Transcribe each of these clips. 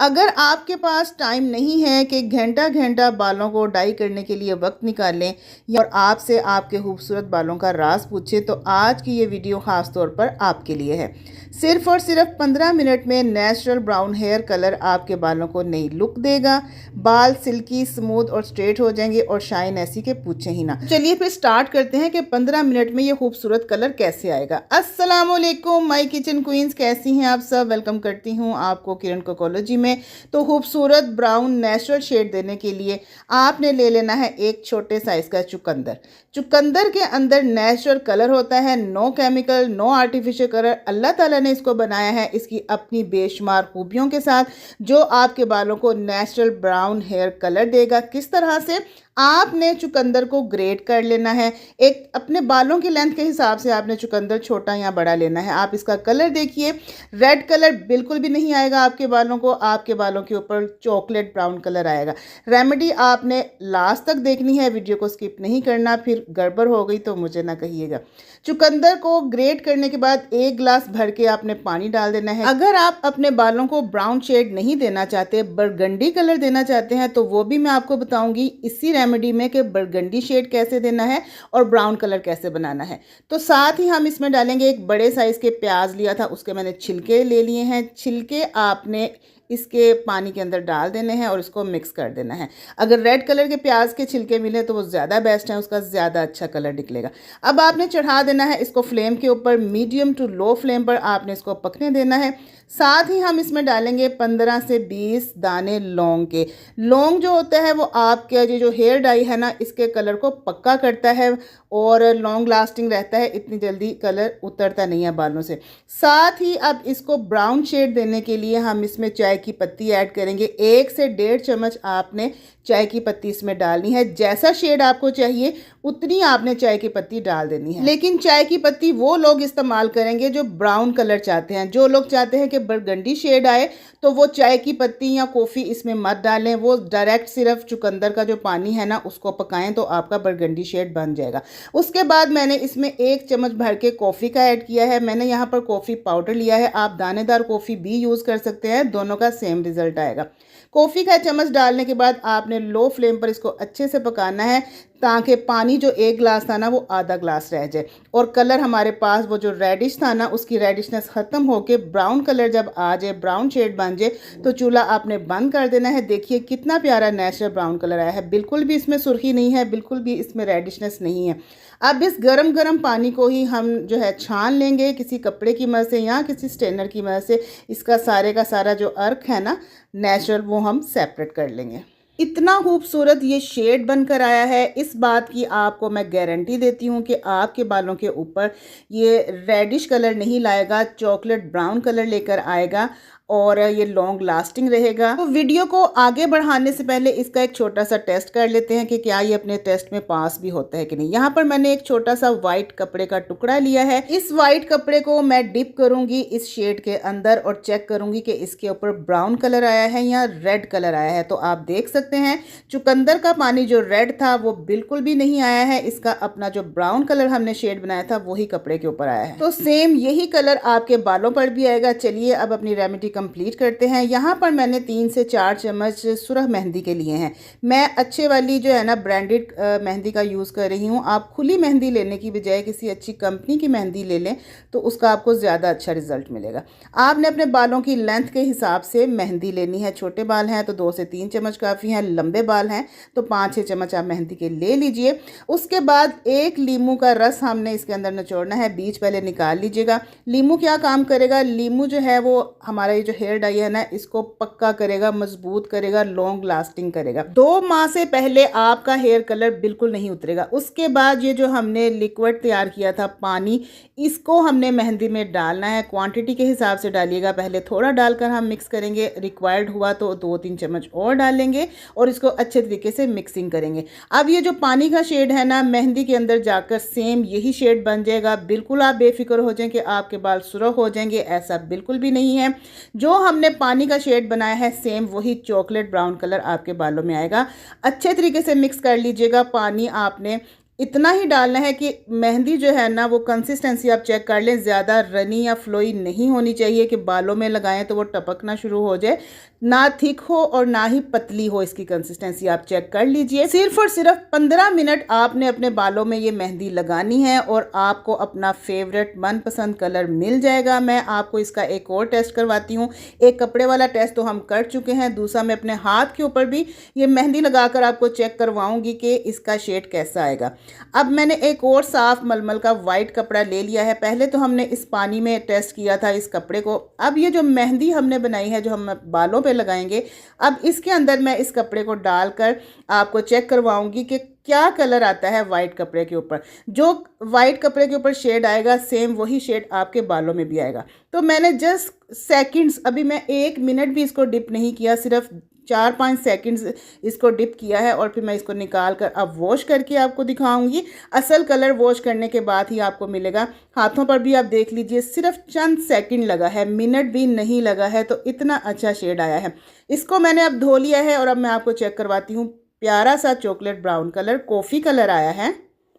अगर आपके पास टाइम नहीं है कि घंटा घंटा बालों को डाई करने के लिए वक्त निकालें या और आपसे आपके खूबसूरत बालों का राज पूछे तो आज की ये वीडियो ख़ास तौर पर आपके लिए है। सिर्फ़ और सिर्फ 15 मिनट में नेचुरल ब्राउन हेयर कलर आपके बालों को नई लुक देगा। बाल सिल्की स्मूथ और स्ट्रेट हो जाएंगे और शाइन ऐसी के पूछे ही ना। चलिए फिर स्टार्ट करते हैं कि 15 मिनट में ये खूबसूरत कलर कैसे आएगा। अस्सलामुअलैकुम माय किचन क्वींस, कैसी हैं आप सब। वेलकम करती हूँ आपको किरण कोकोलॉजी में। तो खूबसूरत ब्राउन नेचुरल शेड देने के लिए आपने ले लेना है एक छोटे साइज का चुकंदर। चुकंदर के अंदर नेचुरल कलर होता है, no chemical no artificial colour. Allah Ta'ala ने इसको बनाया है इसकी अपनी बेशुमार खूबियों के साथ, जो आपके बालों को नेचुरल ब्राउन हेयर कलर देगा। किस तरह से आपने चुकंदर को ग्रेट कर लेना है। एक अपने बालों की लेंथ के हिसाब से आपने चुकंदर छोटा या बड़ा लेना है। आप इसका कलर देखिए, रेड कलर बिल्कुल भी नहीं आएगा आपके बालों को, आपके बालों के ऊपर चॉकलेट ब्राउन कलर आएगा। रेमेडी आपने लास्ट तक देखनी है, वीडियो को स्किप नहीं करना, फिर गड़बड़ हो गई तो मुझे ना कहिएगा। चुकंदर को ग्रेट करने के बाद एक गिलास भर के आपने पानी डाल देना है। अगर आप अपने बालों को ब्राउन शेड नहीं देना चाहते, बरगंडी कलर देना चाहते हैं, तो वो भी मैं आपको बताऊंगी इसी रेमेडी में कि बरगंडी शेड कैसे देना है और ब्राउन कलर कैसे बनाना है। तो साथ ही हम इसमें डालेंगे एक बड़े साइज के प्याज लिया था, उसके मैंने छिलके ले लिए हैं। छिलके आपने इसके पानी के अंदर डाल देने हैं और इसको मिक्स कर देना है। अगर रेड कलर के प्याज के छिलके मिले तो वो ज़्यादा बेस्ट है, उसका ज़्यादा अच्छा कलर निकलेगा। अब आपने चढ़ा देना है इसको फ्लेम के ऊपर, मीडियम टू लो फ्लेम पर आपने इसको पकने देना है। साथ ही हम इसमें डालेंगे 15 से 20 दाने लौंग के। लौंग जो होता है वो आपके ये जो हेयर डाई है ना, इसके कलर को पक्का करता है और लॉन्ग लास्टिंग रहता है, इतनी जल्दी कलर उतरता नहीं है बालों से। साथ ही अब इसको ब्राउन शेड देने के लिए हम इसमें चाय की पत्ती ऐड करेंगे। 1 से 1.5 चम्मच आपने चाय की पत्ती इसमें डालनी है। जैसा शेड आपको चाहिए उतनी आपने चाय की पत्ती डाल देनी है। लेकिन चाय की पत्ती वो लोग इस्तेमाल करेंगे जो ब्राउन कलर चाहते हैं। जो लोग चाहते हैं कि बरगंडी शेड आए तो वो चाय की पत्ती या कॉफ़ी इसमें मत डालें, वो डायरेक्ट सिर्फ चुकंदर का जो पानी है ना उसको पकाएं तो आपका बरगंडी शेड बन जाएगा। उसके बाद मैंने इसमें 1 चम्मच भर के कॉफ़ी का ऐड किया है। मैंने यहाँ पर कॉफ़ी पाउडर लिया है, आप दानेदार कॉफ़ी भी यूज़ कर सकते हैं, दोनों का सेम रिजल्ट आएगा। कॉफ़ी का चम्मच डालने के बाद आपने लो फ्लेम पर इसको अच्छे से पकाना है ताकि पानी जो 1 गिलास था ना वो आधा गिलास रह जाए और कलर हमारे पास वो जो रेडिश था ना उसकी रेडिशनेस ख़त्म होके ब्राउन कलर जब आ जाए, ब्राउन शेड बन जाए, तो चूल्हा आपने बंद कर देना है। देखिए कितना प्यारा नेचुरल ब्राउन कलर आया है, बिल्कुल भी इसमें सुर्खी नहीं है, बिल्कुल भी इसमें रेडिशनेस नहीं है। अब इस गरम गरम पानी को ही हम जो है छान लेंगे किसी कपड़े की मदद से या किसी स्ट्रेनर की मदद से। इसका सारे का सारा जो अर्क है ना नेचुरल वो हम सेपरेट कर लेंगे। इतना खूबसूरत ये शेड बनकर आया है, इस बात की आपको मैं गारंटी देती हूँ कि आपके बालों के ऊपर ये रेडिश कलर नहीं लाएगा, चॉकलेट ब्राउन कलर लेकर आएगा और ये लॉन्ग लास्टिंग रहेगा। तो वीडियो को आगे बढ़ाने से पहले इसका एक छोटा सा टेस्ट कर लेते हैं कि क्या ये अपने टेस्ट में पास भी होता है कि नहीं। यहाँ पर मैंने एक छोटा सा वाइट कपड़े का टुकड़ा लिया है। इस वाइट कपड़े को मैं डिप करूंगी इस शेड के अंदर और चेक करूंगी कि इसके ऊपर ब्राउन कलर आया है या रेड कलर आया है। तो आप देख सकते हैं चुकंदर का पानी जो रेड था वो बिल्कुल भी नहीं आया है, इसका अपना जो ब्राउन कलर हमने शेड बनाया था वही कपड़े के ऊपर आया है। तो सेम यही कलर आपके बालों पर भी आएगा। चलिए अब अपनी रेमेडी कंप्लीट करते हैं। यहाँ पर मैंने 3 से 4 चम्मच सुरख मेहंदी के लिए हैं। मैं अच्छे वाली जो है ना ब्रांडेड मेहंदी का यूज़ कर रही हूँ। आप खुली मेहंदी लेने की बजाय किसी अच्छी कंपनी की मेहंदी ले लें तो उसका आपको ज़्यादा अच्छा रिजल्ट मिलेगा। आपने अपने बालों की लेंथ के हिसाब से मेहंदी लेनी है। छोटे बाल हैं तो 2 से 3 चम्मच काफ़ी हैं, लंबे बाल हैं तो 5-6 चम्मच आप मेहंदी के ले लीजिए। उसके बाद 1 लीमू का रस हमने इसके अंदर निचोड़ना है, बीज पहले निकाल लीजिएगा। लीमू क्या काम करेगा, लीमू जो है वो हमारा ये जो हेयर डाई है ना इसको पक्का करेगा, मजबूत करेगा, लॉन्ग लास्टिंग करेगा। 2 माह से पहले आपका हेयर कलर बिल्कुल नहीं उतरेगा। उसके बाद ये जो हमने लिक्विड तैयार किया था पानी, इसको हमने मेहंदी में डालना है। क्वांटिटी के हिसाब से डालिएगा, पहले थोड़ा डालकर हम मिक्स करेंगे, रिक्वायर्ड हुआ तो 2-3 चम्मच और डालेंगे और इसको अच्छे तरीके से मिक्सिंग करेंगे। अब ये जो पानी का शेड है ना मेहंदी के अंदर जाकर सेम यही शेड बन जाएगा। बिल्कुल आप बेफिक्र हो जाएं कि आपके बाल सुर्ख हो जाएंगे, ऐसा बिल्कुल भी नहीं है। जो हमने पानी का शेड बनाया है सेम वही चॉकलेट ब्राउन कलर आपके बालों में आएगा। अच्छे तरीके से मिक्स कर लीजिएगा। पानी आपने इतना ही डालना है कि मेहंदी जो है ना वो कंसिस्टेंसी आप चेक कर लें, ज़्यादा रनी या फ्लोई नहीं होनी चाहिए कि बालों में लगाएं तो वो टपकना शुरू हो जाए। ना थिक हो और ना ही पतली हो, इसकी कंसिस्टेंसी आप चेक कर लीजिए। सिर्फ और सिर्फ 15 मिनट आपने अपने बालों में ये मेहंदी लगानी है और आपको अपना फेवरेट मनपसंद कलर मिल जाएगा। मैं आपको इसका एक और टेस्ट करवाती हूँ। एक कपड़े वाला टेस्ट तो हम कर चुके हैं, दूसरा मैं अपने हाथ के ऊपर भी ये मेहंदी लगाकर आपको चेक करवाऊंगी कि इसका शेड कैसा आएगा। अब मैंने एक और साफ मलमल का वाइट कपड़ा ले लिया है। पहले तो हमने इस पानी में टेस्ट किया था इस कपड़े को। अब ये जो मेहंदी हमने बनाई है, जो हम बालों पे लगाएंगे, अब इसके अंदर मैं इस कपड़े को डालकर आपको चेक करवाऊंगी कि क्या कलर आता है वाइट कपड़े के ऊपर। जो वाइट कपड़े के ऊपर शेड आएगा, सेम वही शेड आपके बालों में भी आएगा। तो मैंने जस्ट सेकंड्स, अभी मैं 1 मिनट भी इसको डिप नहीं किया, सिर्फ 4-5 सेकंड्स इसको डिप किया है और फिर मैं इसको निकाल कर अब वॉश करके आपको दिखाऊंगी। असल कलर वॉश करने के बाद ही आपको मिलेगा। हाथों पर भी आप देख लीजिए, सिर्फ चंद सेकंड लगा है, मिनट भी नहीं लगा है, तो इतना अच्छा शेड आया है। इसको मैंने अब धो लिया है और अब मैं आपको चेक करवाती हूँ। प्यारा सा chocolate brown colour, coffee colour आया है।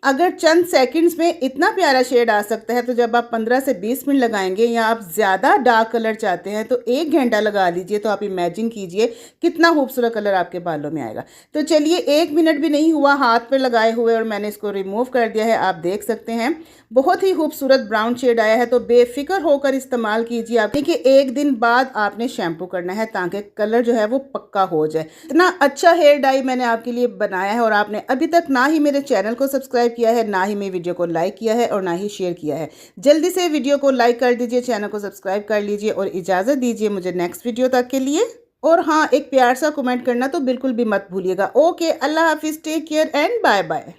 अगर चंद सेकंड्स में इतना प्यारा शेड आ सकता है, तो जब आप 15 से 20 मिनट लगाएंगे या आप ज़्यादा डार्क कलर चाहते हैं तो 1 घंटा लगा लीजिए। तो आप इमेजिन कीजिए कितना खूबसूरत कलर आपके बालों में आएगा। तो चलिए, 1 मिनट भी नहीं हुआ हाथ पर लगाए हुए और मैंने इसको रिमूव कर दिया है। आप देख सकते हैं बहुत ही खूबसूरत ब्राउन शेड आया है। तो बेफिक्र होकर इस्तेमाल कीजिए। आप देखिए, 1 दिन बाद आपने शैम्पू करना है ताकि कलर जो है वो पक्का हो जाए। इतना अच्छा हेयर डाई मैंने आपके लिए बनाया है और आपने अभी तक ना ही मेरे चैनल को सब्सक्राइब किया है, ना ही मेरी वीडियो को लाइक किया है और ना ही शेयर किया है। जल्दी से वीडियो को लाइक कर दीजिए, चैनल को सब्सक्राइब कर लीजिए और इजाज़त दीजिए मुझे नेक्स्ट वीडियो तक के लिए। और हाँ, एक प्यार सा कमेंट करना तो बिल्कुल भी मत भूलिएगा। ओके, अल्लाह हाफिज़, take care and bye bye.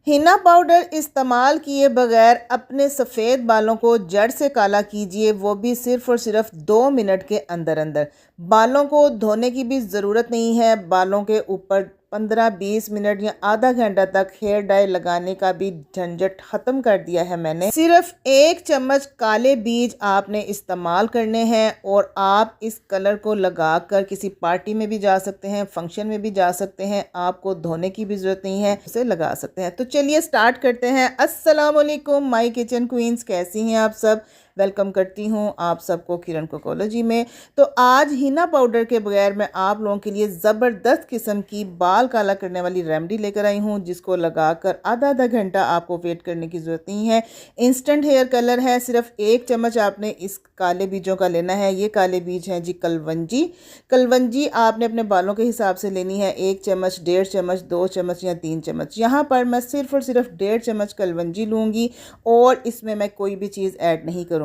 हिना पाउडर इस्तेमाल किए बगैर अपने सफ़ेद बालों को जड़ से काला कीजिए, वो भी सिर्फ़ और सिर्फ 2 मिनट के अंदर अंदर। बालों को धोने की भी ज़रूरत नहीं है। बालों के ऊपर 15-20 मिनट या आधा घंटा तक हेयर डाई लगाने का भी झंझट ख़त्म कर दिया है मैंने। सिर्फ 1 चम्मच काले बीज आपने इस्तेमाल करने हैं और आप इस कलर को लगाकर किसी पार्टी में भी जा सकते हैं, फंक्शन में भी जा सकते हैं। आपको धोने की भी ज़रूरत नहीं है, उसे लगा सकते हैं। तो चलिए स्टार्ट करते हैं। अस्सलाम वालेकुम माय किचन क्वींस, कैसी हैं आप सब? वेलकम करती हूँ आप सबको किरण कोकोलॉजी में। तो आज हिना पाउडर के बगैर मैं आप लोगों के लिए ज़बरदस्त किस्म की बाल काला करने वाली रेमेडी लेकर आई हूँ, जिसको लगाकर आधा घंटा आपको वेट करने की ज़रूरत नहीं है। इंस्टेंट हेयर कलर है। सिर्फ 1 चम्मच आपने इस काले बीजों का लेना है। ये काले बीज हैं जी कलवंजी। कलवंजी आपने अपने बालों के हिसाब से लेनी है। 1 चम्मच, 1.5 चम्मच, 2 चम्मच या 3 चम्मच। यहाँ पर मैं सिर्फ और सिर्फ 1.5 चम्मच कलवंजी लूँगी और इसमें मैं कोई भी चीज़ ऐड नहीं करूँगी।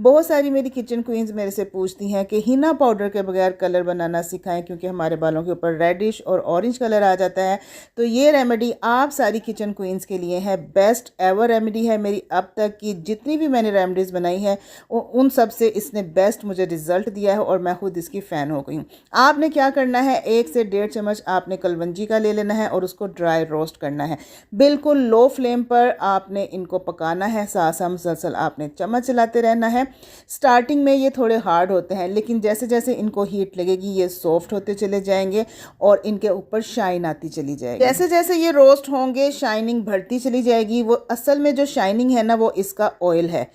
बहुत सारी मेरी किचन क्वींस मेरे से पूछती हैं कि हिना पाउडर के बगैर कलर बनाना सिखाएं, क्योंकि हमारे बालों के ऊपर रेडिश और ऑरेंज कलर आ जाता है। तो ये रेमेडी आप सारी किचन क्वींस के लिए है। बेस्ट एवर रेमेडी है। मेरी अब तक की जितनी भी मैंने रेमेडीज़ बनाई हैं उन सब से इसने बेस्ट मुझे रिजल्ट दिया है और मैं खुद इसकी फ़ैन हो गई हूँ। आपने क्या करना है, 1 से 1.5 चम्मच आपने कलवंजी का ले लेना है और उसको ड्राई रोस्ट करना है। बिल्कुल लो फ्लेम पर आपने इनको पकाना है। साथ साथ मुसलसल आपने चम्मच चलाते रहना है। स्टार्टिंग में ये थोड़े हार्ड होते हैं, लेकिन जैसे जैसे इनको हीट लगेगी ये सॉफ्ट होते चले जाएंगे और इनके ऊपर शाइन आती चली जाएगी। जैसे जैसे ये रोस्ट होंगे शाइनिंग बढ़ती चली जाएगी। वो असल में जो शाइनिंग है ना, वो इसका ऑयल है।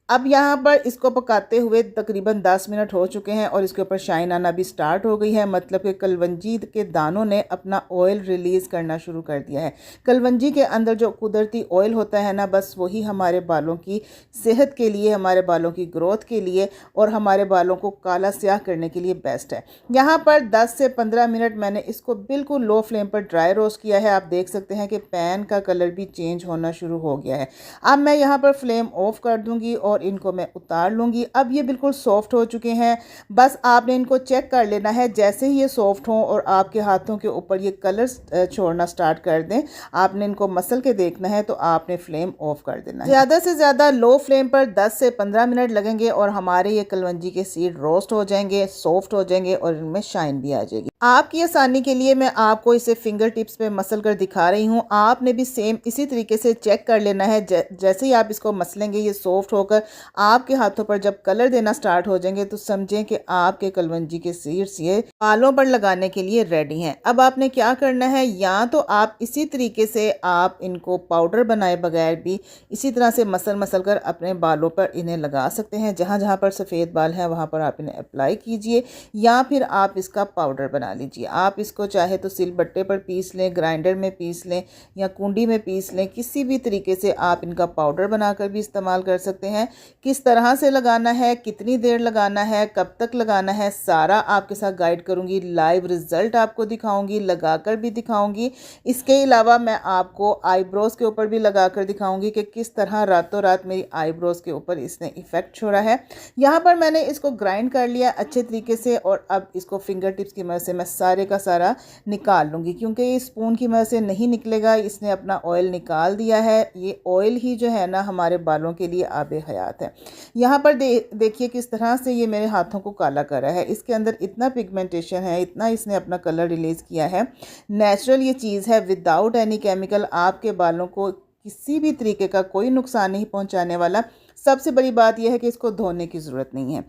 अब यहाँ पर इसको पकाते हुए तकरीबन 10 मिनट हो चुके हैं और इसके ऊपर शाइन आना भी स्टार्ट हो गई है। मतलब कि कलवंजी के दानों ने अपना ऑयल रिलीज़ करना शुरू कर दिया है। कलवंजी के अंदर जो कुदरती ऑयल होता है ना, बस वही हमारे बालों की सेहत के लिए, हमारे बालों की ग्रोथ के लिए और हमारे बालों को काला स्याह करने के लिए बेस्ट है। यहाँ पर 10 से 15 मिनट मैंने इसको बिल्कुल लो फ्लेम पर ड्राई रोस्ट किया है। आप देख सकते हैं कि पैन का कलर भी चेंज होना शुरू हो गया है। अब मैं यहाँ पर फ्लेम ऑफ कर दूँगी और इनको मैं उतार लूँगी। अब ये बिल्कुल सॉफ्ट हो चुके हैं। बस आपने इनको चेक कर लेना है। जैसे ही ये सॉफ्ट हों और आपके हाथों के ऊपर ये कलर छोड़ना स्टार्ट कर दें, आपने इनको मसल के देखना है, तो आपने फ्लेम ऑफ कर देना है। ज़्यादा से ज़्यादा लो फ्लेम पर 10 से 15 मिनट लगेंगे और हमारे ये कलवंजी के सीड रोस्ट हो जाएंगे, सॉफ्ट हो जाएंगे और इनमें शाइन भी आ जाएगी। आपकी आसानी के लिए मैं आपको इसे फिंगर टिप्स पे मसल कर दिखा रही हूँ। आपने भी सेम इसी तरीके से चेक कर लेना है। जैसे ही आप इसको मसलेंगे ये सॉफ्ट होकर आपके हाथों पर जब कलर देना स्टार्ट हो जाएंगे तो समझें कि आपके कलवंजी के सीड्स ये बालों पर लगाने के लिए रेडी हैं। अब आपने क्या करना है, या तो आप इसी तरीके से आप इनको पाउडर बनाए बगैर भी इसी तरह से मसल कर अपने बालों पर इन्हें लगा सकते हैं। जहाँ जहाँ पर सफ़ेद बाल हैं वहाँ पर आप इन्हें अप्लाई कीजिए, या फिर आप इसका पाउडर बना लीजिए। आप इसको चाहे तो सिलबट्टे पर पीस लें, ग्राइंडर में पीस लें या कुंडी में पीस लें। किसी भी तरीके से आप इनका पाउडर बनाकर भी इस्तेमाल कर सकते हैं। किस तरह से लगाना है, कितनी देर लगाना है, कब तक लगाना है, सारा आपके साथ गाइड करूंगी। लाइव रिजल्ट आपको दिखाऊंगी, लगाकर भी दिखाऊंगी। इसके अलावा मैं आपको आईब्रोज के ऊपर भी लगाकर दिखाऊंगी कि किस तरह रातों रात मेरी आईब्रोज के ऊपर इसने इफेक्ट छोड़ा है। यहाँ पर मैंने इसको ग्राइंड कर लिया अच्छे तरीके से और अब इसको फिंगर टिप्स की मदद से मैं सारे का सारा निकाल लूँगी, क्योंकि ये स्पून की मदद से नहीं निकलेगा। इसने अपना ऑयल निकाल दिया है। ये ऑयल ही जो है ना हमारे बालों के लिए आबे हयात है। यहाँ पर देखिए किस तरह से ये मेरे हाथों को काला कर रहा है। इसके अंदर इतना पिगमेंटेशन है, इतना इसने अपना कलर रिलीज़ किया है। नेचुरल ये चीज़ है, विदाउट एनी केमिकल। आपके बालों को किसी भी तरीके का कोई नुकसान नहीं पहुँचाने वाला। सबसे बड़ी बात यह है कि इसको धोने की ज़रूरत नहीं है।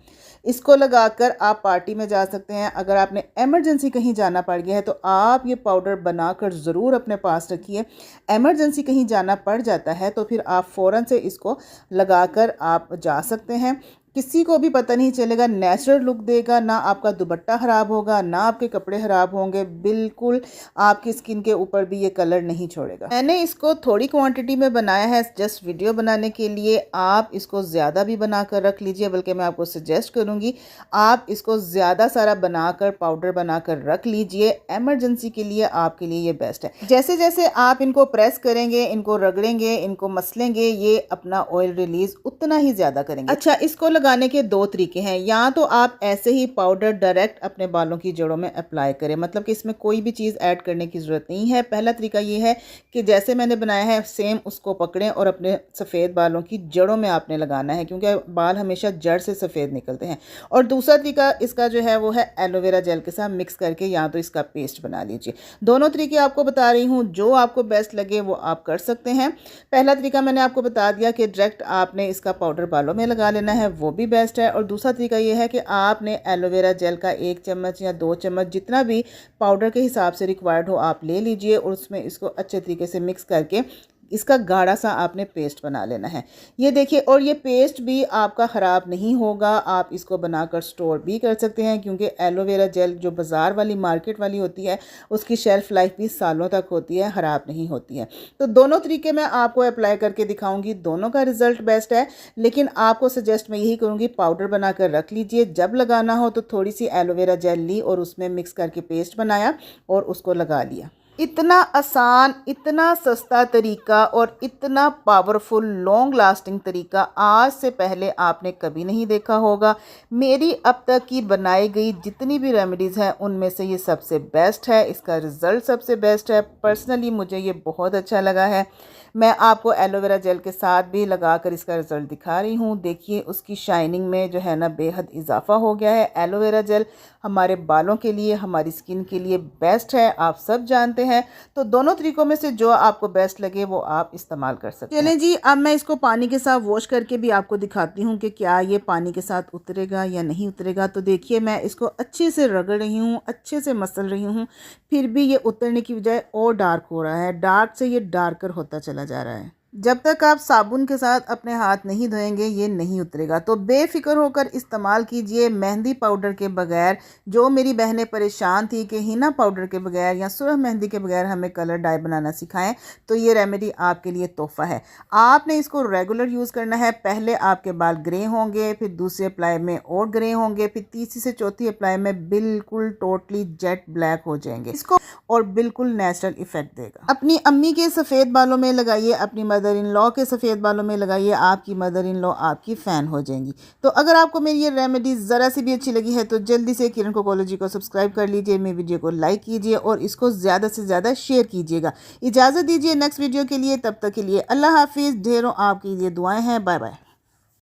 इसको लगाकर आप पार्टी में जा सकते हैं। अगर आपने एमरजेंसी कहीं जाना पड़ गया है तो आप ये पाउडर बनाकर ज़रूर अपने पास रखिए। एमरजेंसी कहीं जाना पड़ जाता है तो फिर आप फ़ौरन से इसको लगाकर आप जा सकते हैं। किसी को भी पता नहीं चलेगा, नेचुरल लुक देगा। ना आपका दुपट्टा ख़राब होगा, ना आपके कपड़े ख़राब होंगे। बिल्कुल आपकी स्किन के ऊपर भी ये कलर नहीं छोड़ेगा। मैंने इसको थोड़ी क्वांटिटी में बनाया है जस्ट वीडियो बनाने के लिए। आप इसको ज़्यादा भी बना कर रख लीजिए, बल्कि मैं आपको सजेस्ट करूँगी आप इसको ज़्यादा सारा बनाकर पाउडर बनाकर रख लीजिए। एमरजेंसी के लिए आपके लिए ये बेस्ट है। जैसे जैसे आप इनको प्रेस करेंगे, इनको रगड़ेंगे, इनको मसलेंगे, ये अपना ऑयल रिलीज़ उतना ही ज़्यादा करेंगे। अच्छा, इसको लगाने के दो तरीके हैं। या तो आप ऐसे ही पाउडर डायरेक्ट अपने बालों की जड़ों में अप्लाई करें, मतलब कि इसमें कोई भी चीज़ ऐड करने की ज़रूरत नहीं है। पहला तरीका ये है कि जैसे मैंने बनाया है सेम उसको पकड़ें और अपने सफ़ेद बालों की जड़ों में आपने लगाना है, क्योंकि बाल हमेशा जड़ से सफ़ेद निकलते हैं। और दूसरा तरीका इसका जो है वो है एलोवेरा जेल के साथ मिक्स करके या तो इसका पेस्ट बना लीजिए। दोनों तरीके आपको बता रही हूँ, जो आपको बेस्ट लगे वो आप कर सकते हैं। पहला तरीका मैंने आपको बता दिया कि डायरेक्ट आपने इसका पाउडर बालों में लगा लेना है, वो भी बेस्ट है। और दूसरा तरीका ये है कि आपने एलोवेरा जेल का 1 चम्मच या 2 चम्मच जितना भी पाउडर के हिसाब से रिक्वायर्ड हो आप ले लीजिए और उसमें इसको अच्छे तरीके से मिक्स करके इसका गाढ़ा सा आपने पेस्ट बना लेना है। ये देखिए, और ये पेस्ट भी आपका ख़राब नहीं होगा। आप इसको बनाकर स्टोर भी कर सकते हैं, क्योंकि एलोवेरा जेल जो बाज़ार वाली मार्केट वाली होती है उसकी शेल्फ़ लाइफ भी सालों तक होती है, ख़राब नहीं होती है। तो दोनों तरीके मैं आपको अप्लाई करके दिखाऊंगी, दोनों का रिज़ल्ट बेस्ट है। लेकिन आपको सजेस्ट मैं यही करूँगी पाउडर बनाकर रख लीजिए। जब लगाना हो तो थोड़ी सी एलोवेरा जेल ली और उसमें मिक्स करके पेस्ट बनाया और उसको लगा लिया। इतना आसान, इतना सस्ता तरीका और इतना पावरफुल लॉन्ग लास्टिंग तरीका आज से पहले आपने कभी नहीं देखा होगा। मेरी अब तक की बनाई गई जितनी भी रेमेडीज़ हैं उनमें से ये सबसे बेस्ट है। इसका रिज़ल्ट सबसे बेस्ट है। पर्सनली मुझे ये बहुत अच्छा लगा है। मैं आपको एलोवेरा जेल के साथ भी लगाकर इसका रिज़ल्ट दिखा रही हूँ। देखिए उसकी शाइनिंग में जो है ना बेहद इजाफा हो गया है। एलोवेरा जेल हमारे बालों के लिए, हमारी स्किन के लिए बेस्ट है, आप सब जानते हैं। तो दोनों तरीकों में से जो आपको बेस्ट लगे वो आप इस्तेमाल कर सकते हैं। चलें जी, अब मैं इसको पानी के साथ वॉश करके भी आपको दिखाती हूँ कि क्या ये पानी के साथ उतरेगा या नहीं उतरेगा। तो देखिए मैं इसको अच्छे से रगड़ रही हूँ, अच्छे से मसल रही हूँ, फिर भी ये उतरने की बजाय और डार्क हो रहा है। डार्क से ये डार्कर होता चला जा रहा है। जब तक आप साबुन के साथ अपने हाथ नहीं धोएंगे ये नहीं उतरेगा। तो बेफिक्र होकर इस्तेमाल कीजिए मेहंदी पाउडर के बगैर। जो मेरी बहनें परेशान थी कि हिना पाउडर के बगैर या सुरख मेहंदी के बगैर हमें कलर डाई बनाना सिखाएं, तो ये रेमेडी आपके लिए तोहफ़ा है। आपने इसको रेगुलर यूज़ करना है। पहले आपके बाल ग्रे होंगे, फिर दूसरे अप्लाई में और ग्रे होंगे, फिर तीसरी से चौथी अप्लाई में बिल्कुल टोटली जेट ब्लैक हो जाएंगे इसको, और बिल्कुल नेचुरल इफेक्ट देगा। अपनी अम्मी के सफ़ेद बालों में लगाइए, अपनी मदर इन लॉ के सफ़ेद बालों में लगाइए, आपकी मदर इन लॉ आपकी फ़ैन हो जाएंगी। तो अगर आपको मेरी ये रेमेडी ज़रा सी भी अच्छी लगी है तो जल्दी से किरण कोकोलॉजी को सब्सक्राइब कर लीजिए, मेरी वीडियो को लाइक कीजिए और इसको ज़्यादा से ज़्यादा शेयर कीजिएगा। इजाज़त दीजिए नेक्स्ट वीडियो के लिए, तब तक के लिए अल्लाह हाफिज़। ढेरों आपके लिए दुआएं हैं। Bye bye.